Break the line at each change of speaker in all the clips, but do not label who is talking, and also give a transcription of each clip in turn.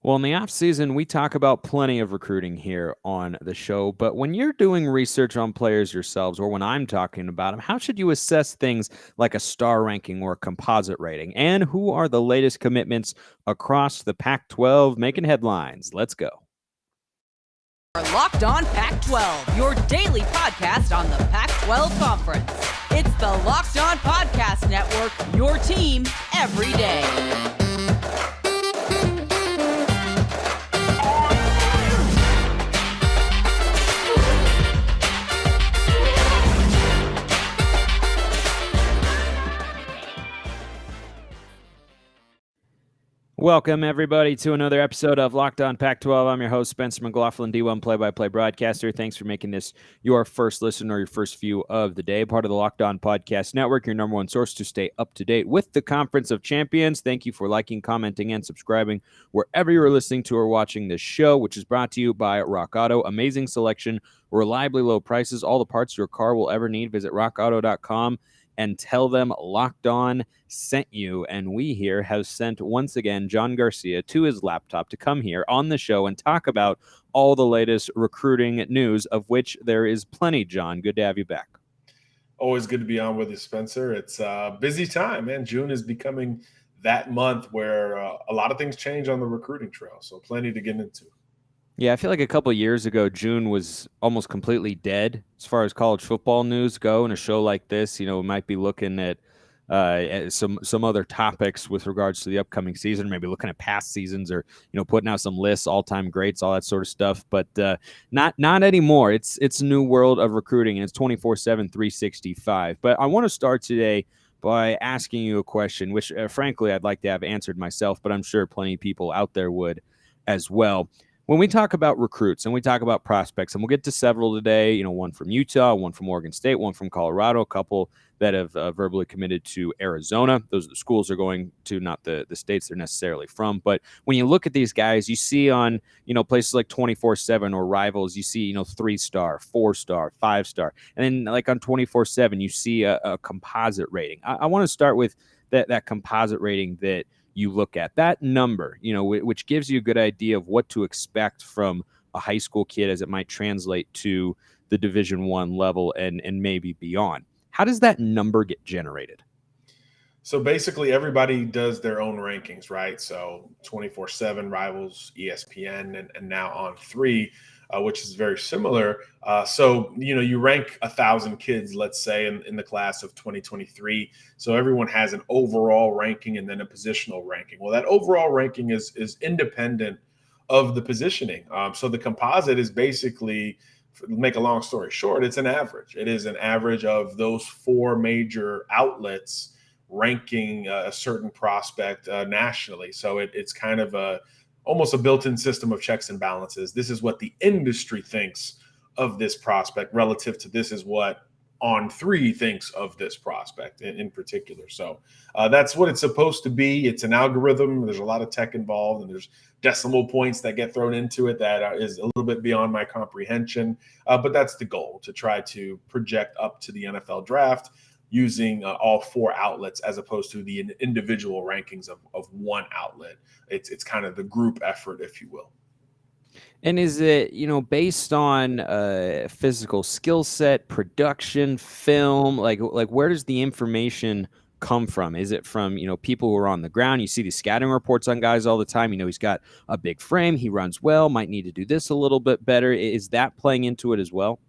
Well, in the off season, we talk about plenty of recruiting here on the show. But when you're doing research on players yourselves, or when I'm talking about them, how should you assess things like a star ranking or a composite rating? And who are the latest commitments across the Pac-12 making headlines? Let's go.
Locked On Pac-12, your daily podcast on the Pac-12 Conference. It's the Locked On Podcast Network, your team every day.
Welcome, everybody, to another episode of Locked On Pac-12. I'm your host, Spencer McLaughlin, D1 play-by-play broadcaster. Thanks for making this your first listen or your first view of the day. Part of the Locked On Podcast Network, your number one source to stay up to date with the Conference of Champions. Thank you for liking, commenting, and subscribing wherever you're listening to or watching this show, which is brought to you by Rock Auto. Amazing selection, reliably low prices, all the parts your car will ever need. Visit rockauto.com. and tell them Locked On sent you. And we here have sent, once again, John Garcia to his laptop to come here on the show and talk about all the latest recruiting news, of which there is plenty, John. Good to have you back.
Always good to be on with you, Spencer. It's a busy time, man. June is becoming that month where a lot of things change on the recruiting trail, so plenty to get into.
Yeah, I feel like a couple of years ago, June was almost completely dead as far as college football news go. In a show like this, we might be looking at some other topics with regards to the upcoming season, maybe looking at past seasons or, putting out some lists, all-time greats, all that sort of stuff. But not anymore. It's a new world of recruiting, and it's 24/7, 365. But I want to start today by asking you a question, which, frankly, I'd like to have answered myself, but I'm sure plenty of people out there would as well. When we talk about recruits and we talk about prospects, and we'll get to several today, one from Utah, one from Oregon State, one from Colorado, a couple that have verbally committed to Arizona. Those are the schools they're going to, not the states they're necessarily from. But when you look at these guys, you see on, places like 24/7 or Rivals, you see, 3-star, 4-star, 5-star. And then like on 24/7, you see a composite rating. I want to start with that composite rating that you look at. That number, which gives you a good idea of what to expect from a high school kid as it might translate to the Division I level and maybe beyond. How does that number get generated?
So basically everybody does their own rankings, right? So 24/7, Rivals, ESPN, and now On3, which is very similar. So you rank 1,000 kids, let's say, in the class of 2023. So everyone has an overall ranking and then a positional ranking. Well, that overall ranking is independent of the positioning. So the composite is basically, make a long story short, it's an average. It is an average of those four major outlets ranking a certain prospect nationally. So it's kind of almost a built-in system of checks and balances. This is what the industry thinks of this prospect relative to this is what On3 thinks of this prospect in particular. So that's what it's supposed to be. It's an algorithm. There's a lot of tech involved, and there's decimal points that get thrown into it that is a little bit beyond my comprehension. But that's the goal, to try to project up to the NFL draft using all four outlets as opposed to the individual rankings of one outlet. It's kind of the group effort, if you will.
And is it, based on physical skill set, production, film, like where does the information come from? Is it from, people who are on the ground? You see these scouting reports on guys all the time. He's got a big frame, he runs well, might need to do this a little bit better. Is that playing into it as well?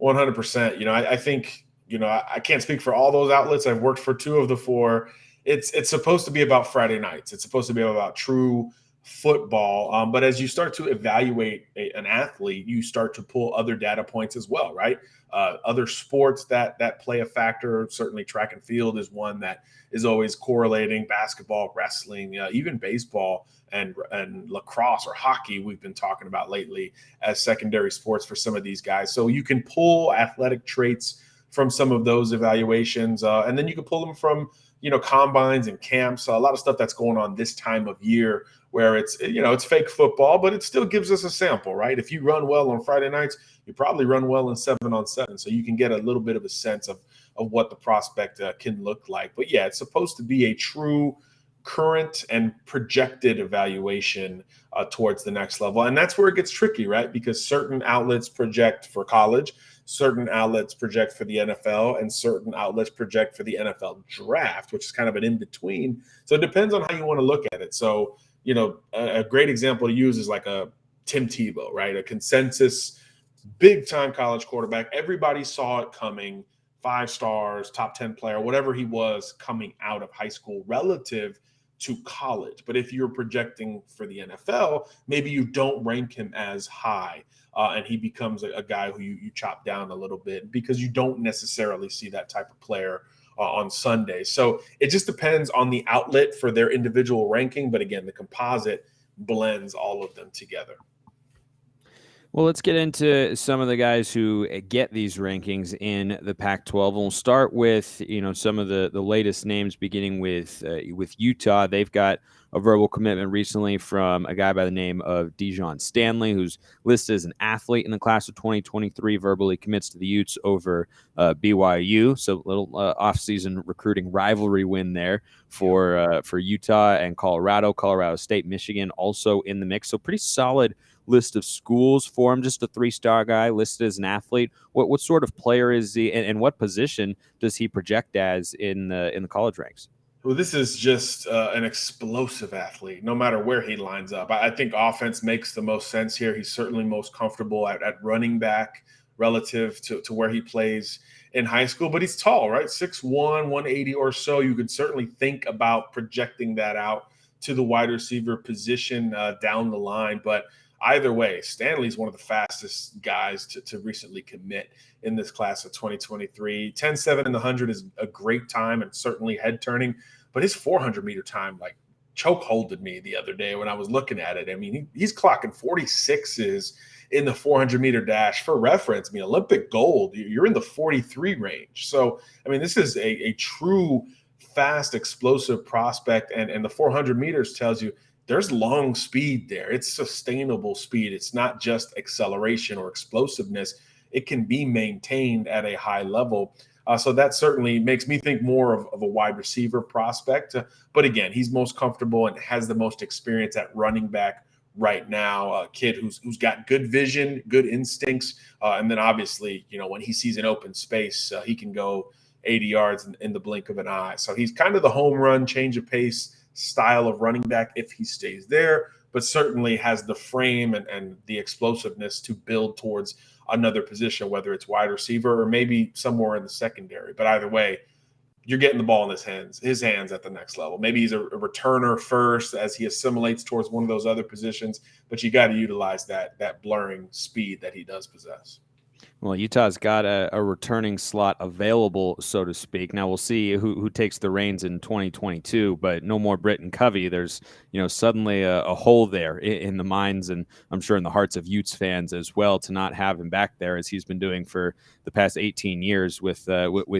100%. I think, I can't speak for all those outlets. I've worked for two of the four. It's supposed to be about Friday nights. It's supposed to be about true football. But as you start to evaluate an athlete, you start to pull other data points as well, right? Other sports that play a factor. Certainly track and field is one that is always correlating. Basketball, wrestling, even baseball and lacrosse or hockey we've been talking about lately as secondary sports for some of these guys. So you can pull athletic traits from some of those evaluations. And then you can pull them from, combines and camps, a lot of stuff that's going on this time of year where it's fake football, but it still gives us a sample, right? If you run well on Friday nights, you probably run well in 7-on-7. So you can get a little bit of a sense of what the prospect can look like. But yeah, it's supposed to be a true current and projected evaluation towards the next level. And that's where it gets tricky, right? Because certain outlets project for college, certain outlets project for the NFL, and certain outlets project for the NFL draft, which is kind of an in-between. So it depends on how you want to look at it. So, a great example to use is like a Tim Tebow, right? A consensus big-time college quarterback. Everybody saw it coming. 5 stars, top 10 player, whatever he was coming out of high school relative to college. But if you're projecting for the NFL, maybe you don't rank him as high, and he becomes a guy who you chop down a little bit because you don't necessarily see that type of player on Sunday. So it just depends on the outlet for their individual ranking. But again, the composite blends all of them together.
Well, let's get into some of the guys who get these rankings in the Pac-12. And we'll start with, some of the latest names, beginning with Utah. They've got a verbal commitment recently from a guy by the name of Dijon Stanley, who's listed as an athlete in the class of 2023, verbally commits to the Utes over BYU. So a little offseason recruiting rivalry win there for Utah and Colorado. Colorado State, Michigan also in the mix. So pretty solid list of schools for him. Just a 3-star guy listed as an athlete. What sort of player is he, and what position does he project as in the college ranks?
Well, this is just an explosive athlete, no matter where he lines up. I think offense makes the most sense here. He's certainly most comfortable at running back relative to where he plays in high school, but he's tall, right? 6'1", 180 or so. You could certainly think about projecting that out to the wide receiver position down the line, but either way, Stanley's one of the fastest guys to recently commit in this class of 2023. 10.7 in the 100 is a great time and certainly head turning, but his 400-meter time chokeholded me the other day when I was looking at it. I mean, he's clocking 46s in the 400-meter dash. For reference, Olympic gold, you're in the 43 range. So, this is a true fast, explosive prospect, and the 400 meters tells you there's long speed there. It's sustainable speed. It's not just acceleration or explosiveness. It can be maintained at a high level. So that certainly makes me think more of a wide receiver prospect. But again, he's most comfortable and has the most experience at running back right now. A kid who's got good vision, good instincts. And then obviously, when he sees an open space, he can go 80 yards in the blink of an eye. So he's kind of the home run, change of pace style of running back if he stays there, but certainly has the frame and the explosiveness to build towards another position, whether it's wide receiver or maybe somewhere in the secondary. But either way, you're getting the ball in his hands at the next level. Maybe he's a returner first as he assimilates towards one of those other positions, but you got to utilize that blurring speed that he does possess.
Well, Utah's got a returning slot available, so to speak. Now we'll see who takes the reins in 2022, but no more Britton Covey. There's, suddenly a hole there in the minds and I'm sure in the hearts of Utes fans as well to not have him back there as he's been doing for the past 18 years with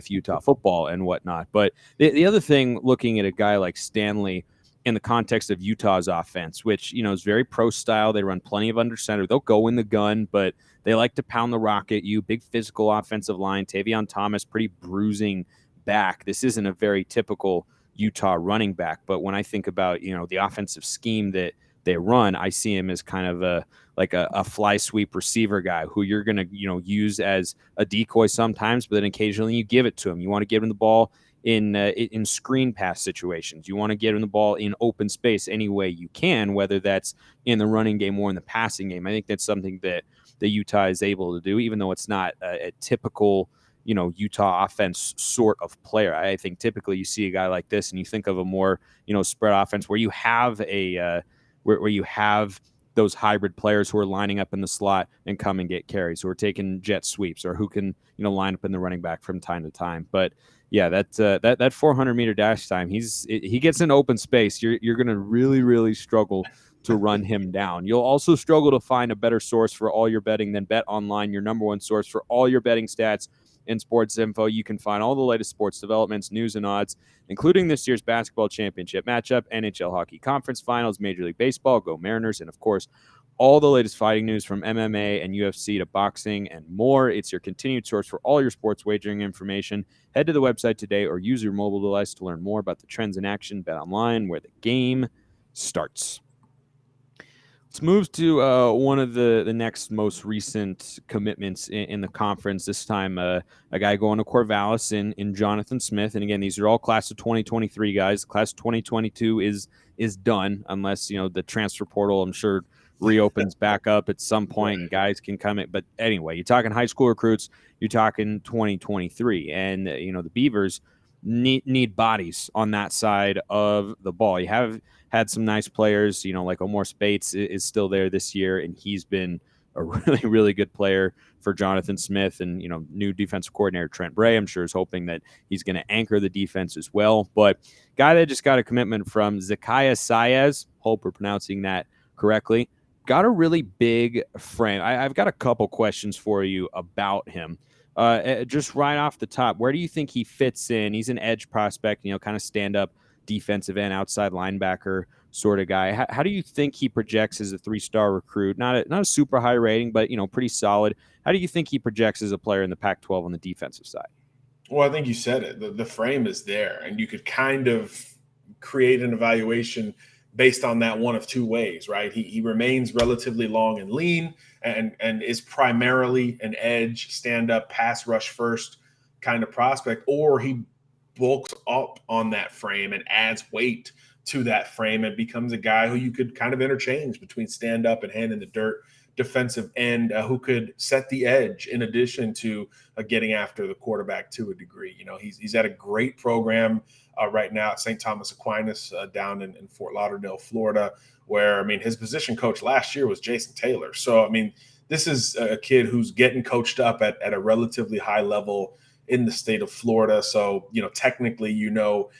Utah football and whatnot. But the other thing, looking at a guy like Stanley in the context of Utah's offense, which, is very pro style. They run plenty of under center. They'll go in the gun, but they like to pound the rock at you. Big physical offensive line. Tavion Thomas, pretty bruising back. This isn't a very typical Utah running back, but when I think about, the offensive scheme that they run, I see him as kind of a fly sweep receiver guy who you're going to, use as a decoy sometimes, but then occasionally you give it to him. You want to give him the ball in screen pass situations. You want to get him the ball in open space any way you can, whether that's in the running game or in the passing game. I think that's something that Utah is able to do, even though it's not a typical, Utah offense sort of player. I think typically you see a guy like this and you think of a more, spread offense where you have where you have those hybrid players who are lining up in the slot and come and get carries, who are taking jet sweeps, or who can, line up in the running back from time to time. But yeah, that 400-meter dash time, he gets in open space. You're going to really, really struggle to run him down. You'll also struggle to find a better source for all your betting than Bet Online, your number one source for all your betting stats and sports info. You can find all the latest sports developments, news, and odds, including this year's basketball championship matchup, NHL hockey conference finals, Major League Baseball, Go Mariners, and of course, all the latest fighting news from MMA and UFC to boxing and more. It's your continued source for all your sports wagering information. Head to the website today or use your mobile device to learn more about the trends in action. Bet online, where the game starts. Let's move to one of the next most recent commitments in the conference. This time, a guy going to Corvallis in Jonathan Smith. And again, these are all class of 2023 guys. Class of 2022 is done, unless the transfer portal, I'm sure, reopens back up at some point and guys can come in. But anyway, you're talking high school recruits. You're talking 2023, and the Beavers need bodies on that side of the ball. You have had some nice players, like Omar Spates is still there this year, and he's been a really, really good player for Jonathan Smith. And, new defensive coordinator Trent Bray, I'm sure, is hoping that he's going to anchor the defense as well. But guy that just got a commitment from Zakiya Saez, hope we're pronouncing that correctly, got a really big frame. I've got a couple questions for you about him. Just right off the top, where do you think he fits in? He's an edge prospect, kind of stand-up defensive end, outside linebacker sort of guy. How do you think he projects as a 3-star recruit? Not a super high rating, but pretty solid. How do you think he projects as a player in the Pac-12 on the defensive side?
Well, I think you said it. The frame is there, and you could kind of create an evaluation based on that one of two ways, right? He remains relatively long and lean and is primarily an edge, stand-up, pass rush first kind of prospect, or he bulks up on that frame and adds weight to that frame and becomes a guy who you could kind of interchange between stand up and hand in the dirt defensive end, who could set the edge in addition to getting after the quarterback to a degree. He's at a great program right now at St. Thomas Aquinas down in Fort Lauderdale, Florida, where, his position coach last year was Jason Taylor. So, this is a kid who's getting coached up at a relatively high level in the state of Florida. So, technically,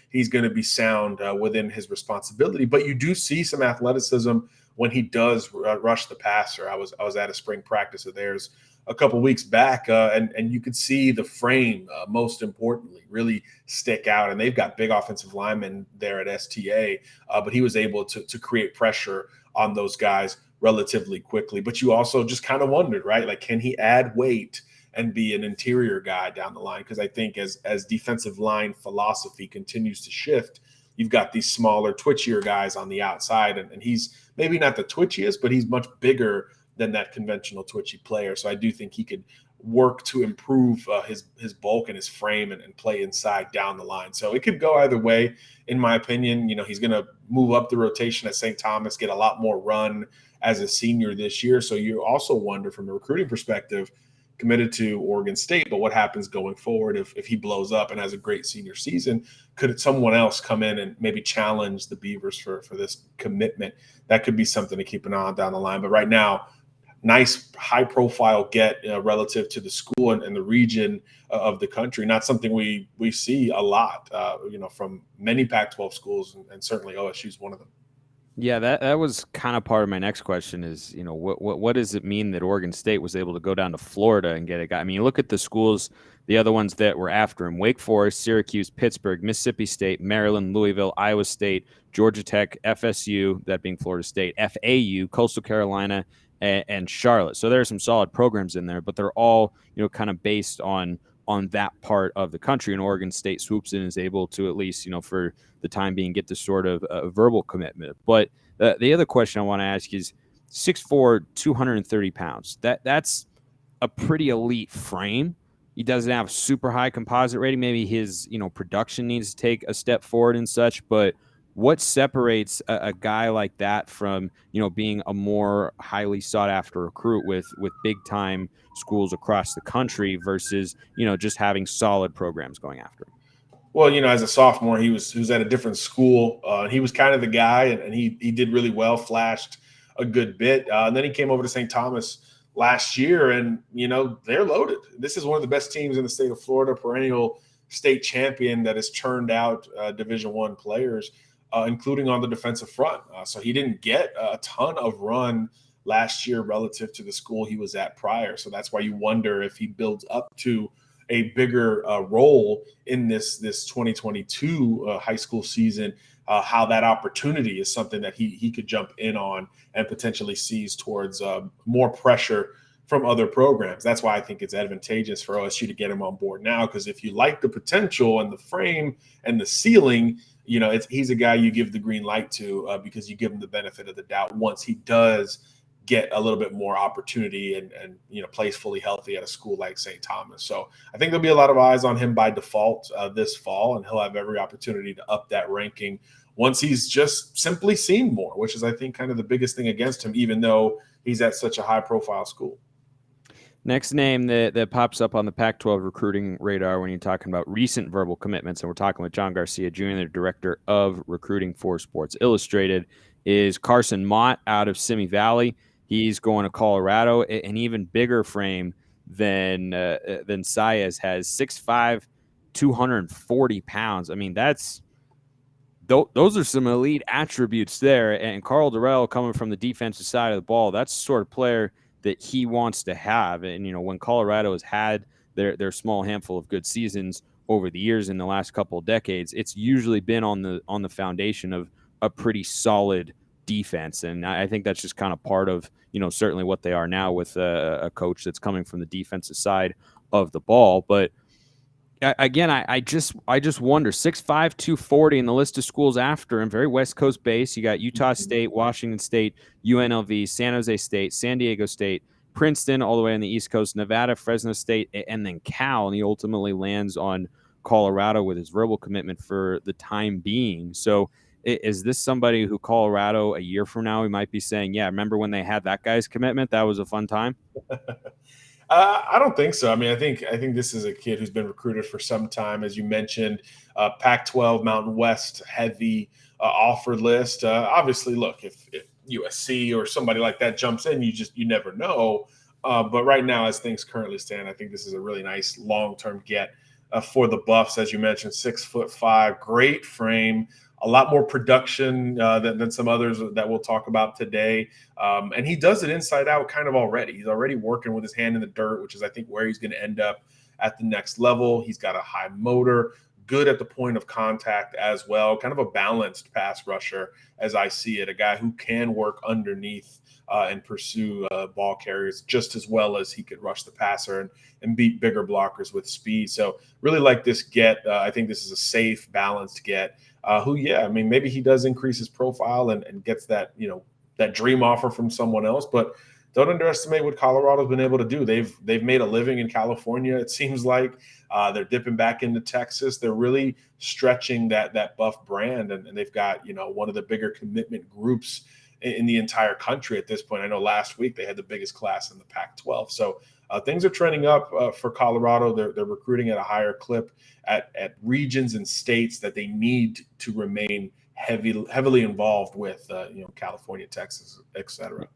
he's going to be sound within his responsibility, but you do see some athleticism when he does rush the passer. I was at a spring practice of theirs a couple weeks back, and you could see the frame, most importantly, really stick out. And they've got big offensive linemen there at STA, but he was able to create pressure on those guys relatively quickly. But you also just kind of wondered, right? Like, can he add weight and be an interior guy down the line? Because I think as defensive line philosophy continues to shift, you've got these smaller, twitchier guys on the outside, and he's maybe not the twitchiest, but he's much bigger than that conventional twitchy player. So I do think he could work to improve his bulk and his frame and play inside down the line. So it could go either way, in my opinion. He's going to move up the rotation at St. Thomas, get a lot more run as a senior this year. So you also wonder, from a recruiting perspective, committed to Oregon State, but what happens going forward if he blows up and has a great senior season? Could someone else come in and maybe challenge the Beavers for this commitment? That could be something to keep an eye on down the line. But right now, nice high profile get relative to the school and the region of the country. Not something we see a lot, from many Pac-12 schools, and certainly OSU is one of them.
Yeah, that was kind of part of my next question is, what does it mean that Oregon State was able to go down to Florida and get a guy? You look at the schools, the other ones that were after him: Wake Forest, Syracuse, Pittsburgh, Mississippi State, Maryland, Louisville, Iowa State, Georgia Tech, FSU, that being Florida State, FAU, Coastal Carolina, and Charlotte. So there are some solid programs in there, but they're all, kind of based on that part of the country. And Oregon State swoops in and is able to, at least, for the time being, get this sort of verbal commitment. But the other question I want to ask is 6'4", 230 pounds. That's a pretty elite frame. He doesn't have super high composite rating. Maybe his, production needs to take a step forward and such, but what separates a guy like that from, being a more highly sought after recruit with big time schools across the country versus, just having solid programs going after him?
Well, as a sophomore, he was at a different school. He was kind of the guy, and he did really well, flashed a good bit. And then he came over to St. Thomas last year, and, they're loaded. This is one of the best teams in the state of Florida, perennial state champion that has churned out Division I players, including on the defensive front. So he didn't get a ton of run last year relative to the school he was at prior. So that's why you wonder if he builds up to a bigger role in this 2022 high school season, how that opportunity is something that he could jump in on and potentially seize towards more pressure from other programs. That's why I think it's advantageous for OSU to get him on board now, because if you like the potential and the frame and the ceiling, he's a guy you give the green light to because you give him the benefit of the doubt once he does get a little bit more opportunity and plays fully healthy at a school like St. Thomas. So I think there'll be a lot of eyes on him by default this fall, and he'll have every opportunity to up that ranking once he's just simply seen more, which is, I think, kind of the biggest thing against him, even though he's at such a high-profile school.
Next name that pops up on the Pac-12 recruiting radar when you're talking about recent verbal commitments, and we're talking with John Garcia Jr., the director of recruiting for Sports Illustrated, is Carson Mott out of Simi Valley. He's going to Colorado, an even bigger frame than Saez has, 6'5", 240 pounds. I mean, those are some elite attributes there. And Carl Durrell, coming from the defensive side of the ball, that's the sort of player that he wants to have. And, when Colorado has had their small handful of good seasons over the years in the last couple of decades, it's usually been on the foundation of a pretty solid defense. And I think that's just kind of part of, certainly what they are now with a coach that's coming from the defensive side of the ball. But again, I just wonder, 6'5", 240 in the list of schools after him, very West Coast based. You got Utah State, Washington State, UNLV, San Jose State, San Diego State, Princeton, all the way on the East Coast, Nevada, Fresno State, and then Cal. And he ultimately lands on Colorado with his verbal commitment for the time being. So is this somebody who Colorado a year from now, we might be saying, yeah, remember when they had that guy's commitment? That was a fun time.
I don't think so. I mean, I think this is a kid who's been recruited for some time, as you mentioned. Pac-12 Mountain West heavy offer list. Obviously, look, if USC or somebody like that jumps in, you never know. But right now, as things currently stand, I think this is a really nice long-term get for the Buffs. As you mentioned, 6'5", great frame. A lot more production than some others that we'll talk about today. And he does it inside out kind of already. He's already working with his hand in the dirt, which is, I think, where he's going to end up at the next level. He's got a high motor, good at the point of contact as well, kind of a balanced pass rusher as I see it, a guy who can work underneath and pursue ball carriers just as well as he could rush the passer and beat bigger blockers with speed. So really like this get. I think this is a safe, balanced get. Maybe he does increase his profile and gets that, that dream offer from someone else, but don't underestimate what Colorado's been able to do. They've made a living in California. It seems like they're dipping back into Texas. They're really stretching that Buff brand, and they've got, one of the bigger commitment groups in the entire country at this point. I know last week they had the biggest class in the Pac-12. So things are trending up for Colorado. They're recruiting at a higher clip at regions and states that they need to remain heavily involved with, California, Texas, et cetera.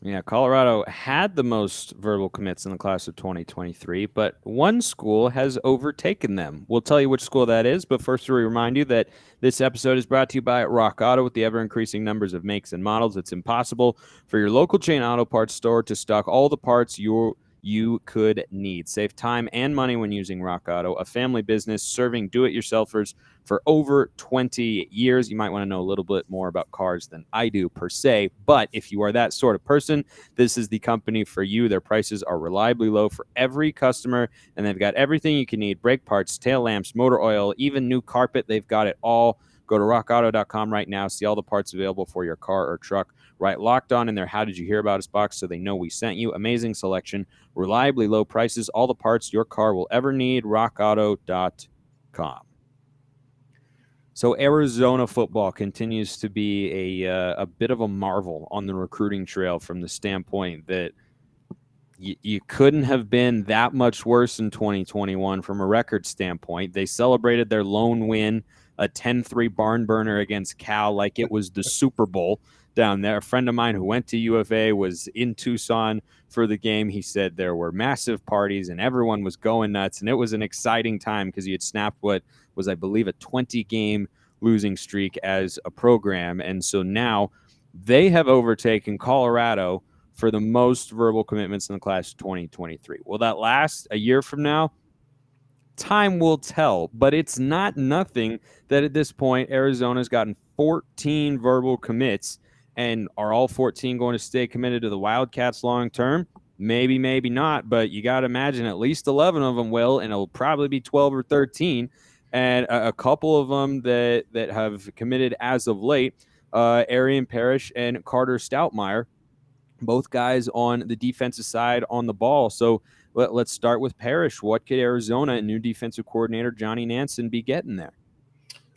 Yeah, Colorado had the most verbal commits in the class of 2023, but one school has overtaken them. We'll tell you which school that is, but first we remind you that this episode is brought to you by Rock Auto. With the ever-increasing numbers of makes and models, it's impossible for your local chain auto parts store to stock all the parts you could need. Save time and money when using Rock Auto, a family business serving do-it-yourselfers for over 20 years. You might want to know a little bit more about cars than I do per se, but if you are that sort of person, this is the company for you. Their prices are reliably low for every customer, and they've got everything you can need: brake parts, tail lamps, motor oil, even new carpet. They've got it all. Go to rockauto.com right now. See all the parts available for your car or truck. Right, Locked On in their How Did You Hear About Us box so they know we sent you. Amazing selection, reliably low prices, all the parts your car will ever need. rockauto.com. So Arizona football continues to be a bit of a marvel on the recruiting trail from the standpoint that you couldn't have been that much worse in 2021 from a record standpoint. They celebrated their lone win, a 10-3 barn burner against Cal, like it was the Super Bowl down there. A friend of mine who went to U of A was in Tucson for the game. He said there were massive parties and everyone was going nuts, and it was an exciting time because he had snapped what was, I believe, a 20-game losing streak as a program. And so now they have overtaken Colorado for the most verbal commitments in the class of 2023. Will that last a year from now? time will tell, but it's not nothing that at this point Arizona's gotten 14 verbal commits, and are all 14 going to stay committed to the Wildcats long term? Maybe, maybe not, but you got to imagine at least 11 of them will, and it'll probably be 12 or 13. And a couple of them that have committed as of late, Arian Parrish and Carter Stoutmeyer, both guys on the defensive side on the ball. So let's start with Parrish. What could Arizona and new defensive coordinator Johnny Nansen be getting there?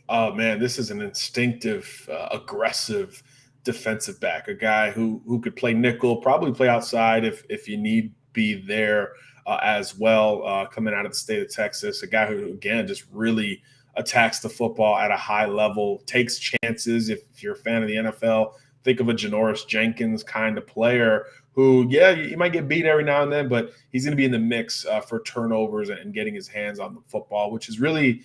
Oh man, this is an instinctive, aggressive defensive back, a guy who could play nickel, probably play outside if you need be there as well. Coming out of the state of Texas, a guy who again just really attacks the football at a high level, takes chances. If you're a fan of the NFL, think of a Janoris Jenkins kind of player who, yeah, you might get beat every now and then, but he's going to be in the mix for turnovers and getting his hands on the football, which is really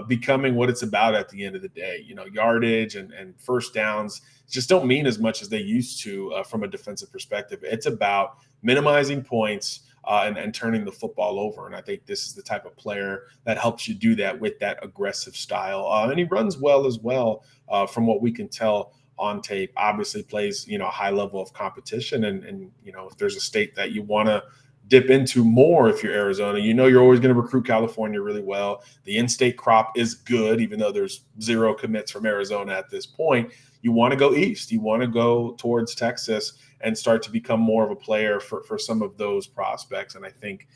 becoming what it's about at the end of the day. You know, yardage and first downs just don't mean as much as they used to from a defensive perspective. It's about minimizing points and turning the football over. And I think this is the type of player that helps you do that with that aggressive style. And he runs well as well from what we can tell on tape. Obviously plays, a high level of competition. And if there's a state that you want to dip into more if you're Arizona, you're always going to recruit California really well. The in-state crop is good, even though there's 0 commits from Arizona at this point. You want to go east. You want to go towards Texas and start to become more of a player for some of those prospects. And I think,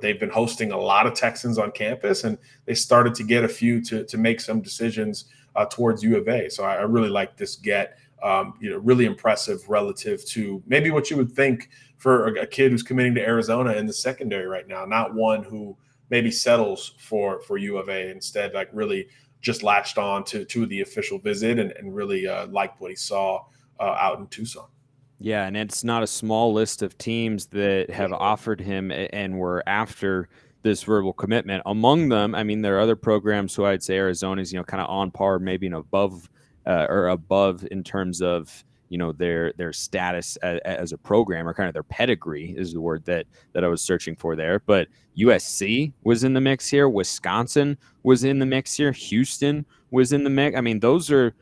they've been hosting a lot of Texans on campus, and they started to get a few to make some decisions towards U of A. So I really like this get. Really impressive relative to maybe what you would think for a kid who's committing to Arizona in the secondary right now, not one who maybe settles for U of A, instead like really just latched on to the official visit and really liked what he saw out in Tucson.
Yeah, and it's not a small list of teams that have offered him and were after this verbal commitment. Among them, I mean, there are other programs who I'd say Arizona's, kind of on par, maybe above in terms of, their status as a program, or kind of their pedigree is the word that I was searching for there. But USC was in the mix here. Wisconsin was in the mix here. Houston was in the mix. I mean, those are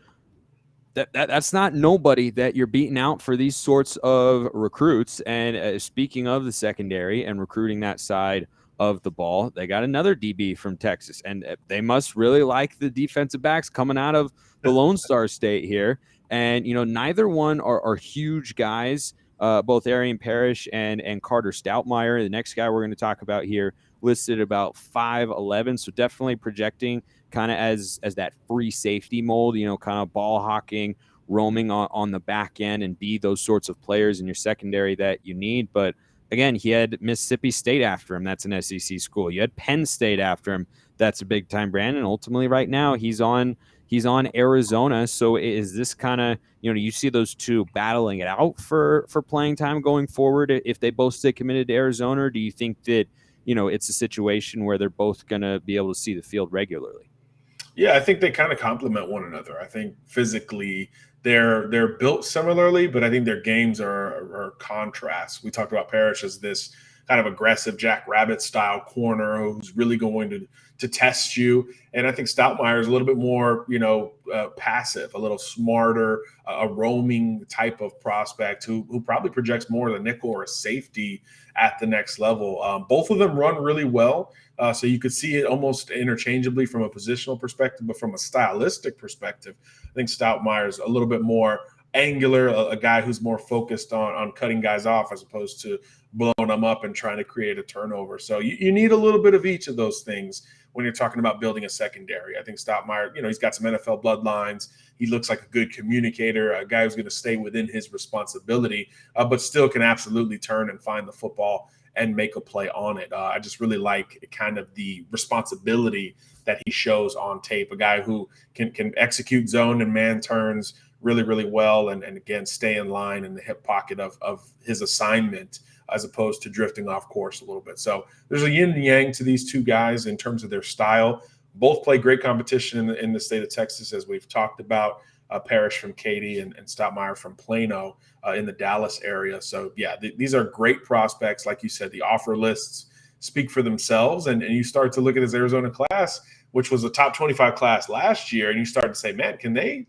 that's not nobody that you're beating out for these sorts of recruits. And speaking of the secondary and recruiting that side of the ball, they got another DB from Texas, and they must really like the defensive backs coming out of the Lone Star State here. And, neither one are huge guys, both Arian Parrish and Carter Stoutmeyer. The next guy we're going to talk about here listed about 5'11", so definitely projecting kind of as that free safety mold, kind of ball hawking, roaming on the back end, and be those sorts of players in your secondary that you need. But again, he had Mississippi State after him. That's an SEC school. You had Penn State after him. That's a big time brand. And ultimately right now he's on Arizona. So is this kind of, you see those two battling it out for playing time going forward if they both stay committed to Arizona? Or do you think that, it's a situation where they're both going to be able to see the field regularly?
Yeah, I think they kind of complement one another. I think physically they're built similarly, but I think their games are contrasts. We talked about Parrish as this kind of aggressive jackrabbit style corner who's really going to test you. And I think Stoutmeyer is a little bit more, passive, a little smarter, a roaming type of prospect who probably projects more as a nickel or a safety at the next level. Both of them run really well. So you could see it almost interchangeably from a positional perspective, but from a stylistic perspective, I think Stoutmeyer is a little bit more angular, a guy who's more focused on cutting guys off as opposed to blowing them up and trying to create a turnover. So you need a little bit of each of those things when you're talking about building a secondary. I think Stoutmeyer, he's got some NFL bloodlines. He looks like a good communicator, a guy who's going to stay within his responsibility, but still can absolutely turn and find the football and make a play on it. I just really like kind of the responsibility that he shows on tape, a guy who can execute zone and man turns really, really well, and again, stay in line in the hip pocket of his assignment as opposed to drifting off course a little bit. So there's a yin and yang to these two guys in terms of their style. Both play great competition in the state of Texas, as we've talked about. Parrish from Katy and Stoutmeyer from Plano in the Dallas area. So, yeah, these are great prospects. Like you said, the offer lists speak for themselves. And you start to look at this Arizona class, which was a top 25 class last year, and you start to say, man, can they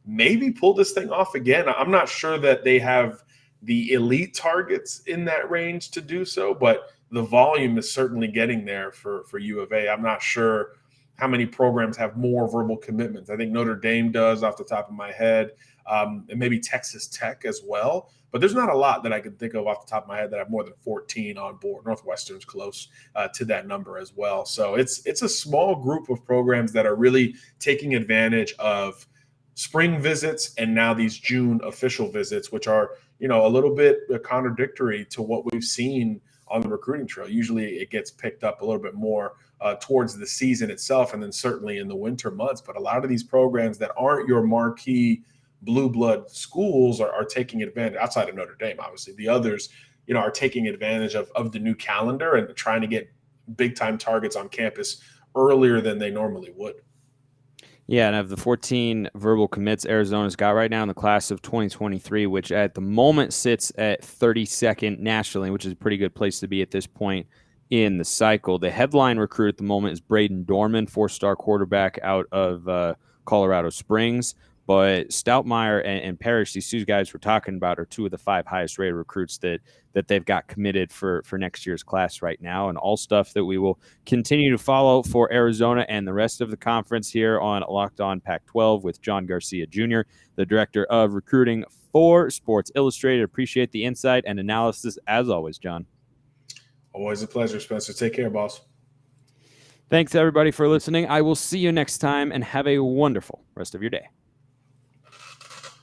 maybe pull this thing off again? I'm not sure that they have the elite targets in that range to do so, but the volume is certainly getting there for U of A. I'm not sure how many programs have more verbal commitments. I think Notre Dame does off the top of my head, and maybe Texas Tech as well. But there's not a lot that I can think of off the top of my head that have more than 14 on board. Northwestern's close to that number as well. So it's a small group of programs that are really taking advantage of spring visits and now these June official visits, which are, a little bit contradictory to what we've seen on the recruiting trail. Usually it gets picked up a little bit more towards the season itself, and then certainly in the winter months. But a lot of these programs that aren't your marquee blue blood schools are taking advantage, outside of Notre Dame, obviously. The others, are taking advantage of the new calendar and trying to get big time targets on campus earlier than they normally would.
Yeah, and of the 14 verbal commits Arizona's got right now in the class of 2023, which at the moment sits at 32nd nationally, which is a pretty good place to be at this point in the cycle. The headline recruit at the moment is Braden Dorman, 4-star quarterback out of Colorado Springs. But Stoutmeyer and Parrish, these two guys we're talking about, are two of the 5 highest rated recruits that they've got committed for next year's class right now, and all stuff that we will continue to follow for Arizona and the rest of the conference here on Locked On Pac-12 with John Garcia Jr., the director of recruiting for Sports Illustrated. Appreciate the insight and analysis as always, John.
Always a pleasure, Spencer. Take care, boss.
Thanks, everybody, for listening. I will see you next time, and have a wonderful rest of your day.